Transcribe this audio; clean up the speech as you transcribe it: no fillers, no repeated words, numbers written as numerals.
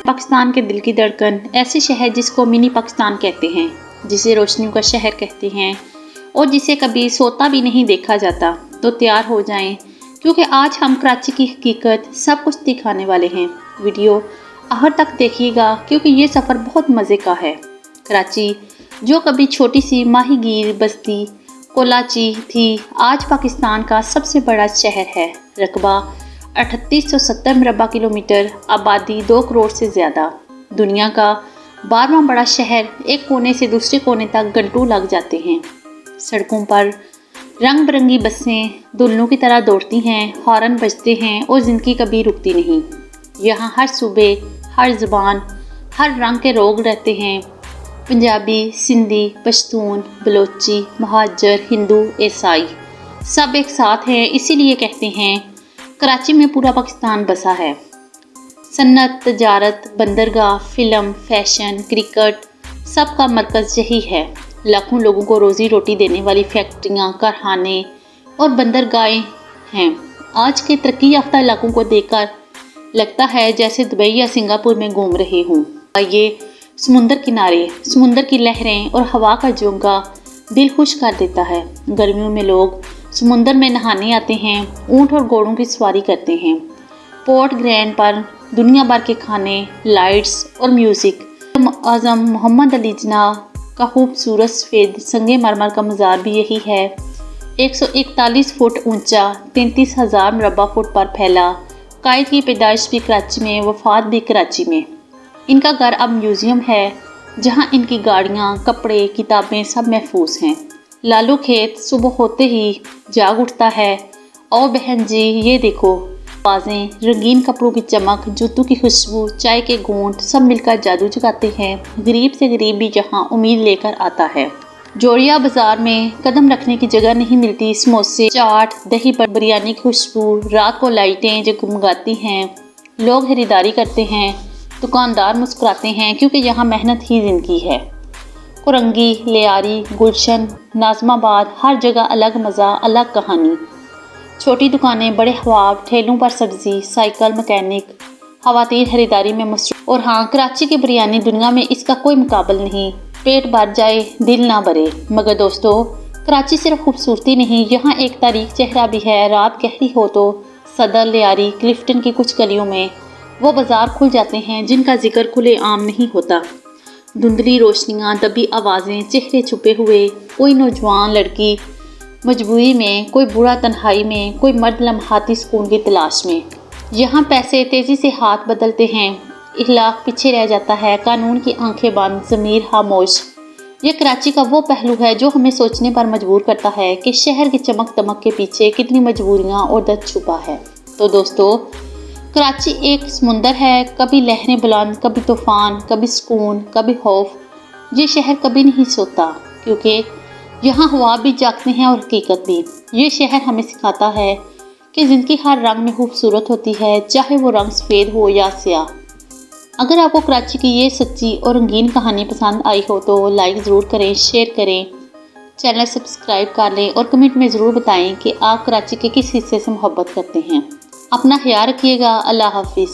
पाकिस्तान के दिल की धड़कन, ऐसे शहर जिसको मिनी पाकिस्तान कहते हैं, जिसे रोशनियों का शहर कहते हैं और जिसे कभी सोता भी नहीं देखा जाता। तो तैयार हो जाएं, क्योंकि आज हम कराची की हकीकत सब कुछ दिखाने वाले हैं। वीडियो आखिर तक देखिएगा क्योंकि ये सफ़र बहुत मज़े का है। कराची जो कभी छोटी सी माहीगीर बस्ती कोलाची थी, आज पाकिस्तान का सबसे बड़ा शहर है। रकबा 3870 मुरबा किलोमीटर, आबादी 2 करोड़ से ज़्यादा। दुनिया का 12वां बड़ा शहर, एक कोने से दूसरे कोने तक घंटों लग जाते हैं। सड़कों पर रंग बिरंगी बसें दुल्हनों की तरह दौड़ती हैं, हॉर्न बजते हैं और ज़िंदगी कभी रुकती नहीं। यहाँ हर सूबे, हर ज़बान, हर रंग के लोग रहते हैं। पंजाबी, सिंधी, पश्तून, बलोची, महाजर, हिंदू, ईसाई सब एक साथ हैं। इसीलिए कहते हैं कराची में पूरा पाकिस्तान बसा है। सन्नत, तजारत, बंदरगाह, फिल्म, फैशन, क्रिकेट सब का मरकज़ यही है। लाखों लोगों को रोज़ी रोटी देने वाली फैक्ट्रियाँ, कारखाने और बंदरगाहें हैं। आज के तरक्की याफ्ता इलाकों को देखकर लगता है जैसे दुबई या सिंगापुर में घूम रहे हों। ये समुंदर किनारे, समुंदर की लहरें और हवा का झोंका दिल खुश कर देता है। गर्मियों में लोग समुंदर में नहाने आते हैं, ऊँट और घोड़ों की सवारी करते हैं। पोर्ट ग्रैंड पर दुनिया भर के खाने, लाइट्स और म्यूज़िक। आज़म मोहम्मद अली जिन्ना का खूबसूरत सफ़ेद संगमरमर का मज़ार भी यही है। 141 फुट ऊंचा, 33,000 मुरबा फुट पर फैला। कायद की पैदाइश भी कराची में, वफ़ात भी कराची में। इनका घर अब म्यूज़ियम है, जहां इनकी गाड़ियां, कपड़े, किताबें सब महफूज हैं। लालू खेत सुबह होते ही जाग उठता है। ओ बहन जी ये देखो, आवाज़ें, रंगीन कपड़ों की चमक, जूतों की खुशबू, चाय के घूंट सब मिलकर जादू जगाते हैं। गरीब से गरीब भी यहाँ उम्मीद लेकर आता है। जोड़िया बाज़ार में कदम रखने की जगह नहीं मिलती। समोसे, चाट, दही पर बिरयानी की खुशबू, रात को लाइटें जगमगाती हैं। लोग खरीदारी करते हैं, दुकानदार मुस्कुराते हैं, क्योंकि यहाँ मेहनत ही ज़िंदगी है। कुरंगी, लियारी, गुलशन, नाज़माबाद, हर जगह अलग मज़ा, अलग कहानी। छोटी दुकानें, बड़े ख्वाब, ठेलों पर सब्ज़ी, साइकिल, मैकेनिक, ख़वातीन खरीदारी में मसरूफ़। और हाँ, कराची की बिरयानी दुनिया में इसका कोई मुकाबला नहीं। पेट भर जाए, दिल ना भरे। मगर दोस्तों, कराची सिर्फ खूबसूरती नहीं, यहाँ एक तारीख चेहरा भी है। रात गहरी हो तो सदर, लियारी, क्लिफ्टन की कुछ गलियों में वो बाज़ार खुल जाते हैं जिनका जिक्र खुले आम नहीं होता। धुंधली रोशनियाँ, दबी आवाज़ें, चेहरे छुपे हुए, कोई नौजवान लड़की मजबूरी में, कोई बूढ़ा तन्हाई में, कोई मर्द लम्हाती सुकून की तलाश में। यहाँ पैसे तेज़ी से हाथ बदलते हैं, इखलाक पीछे रह जाता है, कानून की आंखें बंद, ज़मीर खामोश। ये कराची का वो पहलू है जो हमें सोचने पर मजबूर करता है कि शहर की चमक दमक के पीछे कितनी मजबूरियाँ और दर्द छुपा है। तो दोस्तों, कराची एक समुंदर है, कभी लहरें बुलंद, कभी तूफ़ान, कभी सुकून, कभी खौफ। ये शहर कभी नहीं सोता, क्योंकि यहाँ ख्वाब भी जागते हैं और हकीकत भी। ये शहर हमें सिखाता है कि ज़िंदगी हर रंग में खूबसूरत होती है, चाहे वो रंग सफ़ेद हो या स्याह। अगर आपको कराची की ये सच्ची और रंगीन कहानी पसंद आई हो तो लाइक ज़रूर करें, शेयर करें, चैनल सब्सक्राइब कर लें और कमेंट में ज़रूर बताएं कि आप कराची के किस हिस्से से मोहब्बत करते हैं। अपना ख्याल रखिएगा। अल्लाह हाफिज़।